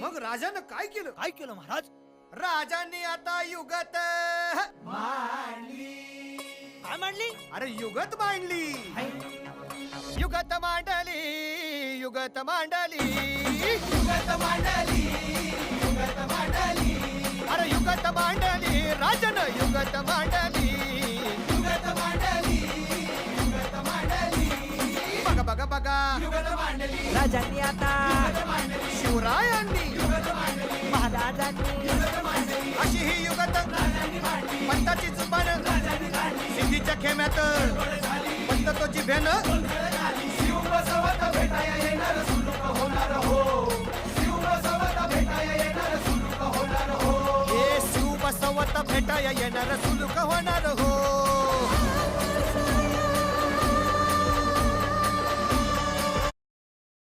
मग राजानं काय केलं? काय केलं महाराज? राजांनी आता युगत काय मांडली? अरे युगत मांडली. युगत मांडली, युगत मांडली, युगत मांडली, युगत मांडली. अरे युगत मांडली, राजानं युगत मांडली, युगत मांडली, युगत मांडली. बघा बघा बघा युगत मांडली. राजांनी आता शिवरायांनी महाराजांनी अशी ही युगत पंताची जुबान सिद्धीच्या खेम्यात पंत तो जिभेनं शिव बसवत भेटाया येणार सुलूक होणार हो. शिव बसवत भेटाया येणार सुलूक होणार हो. हे शिव बसवत भेटाया येणार सुलूक होणार हो.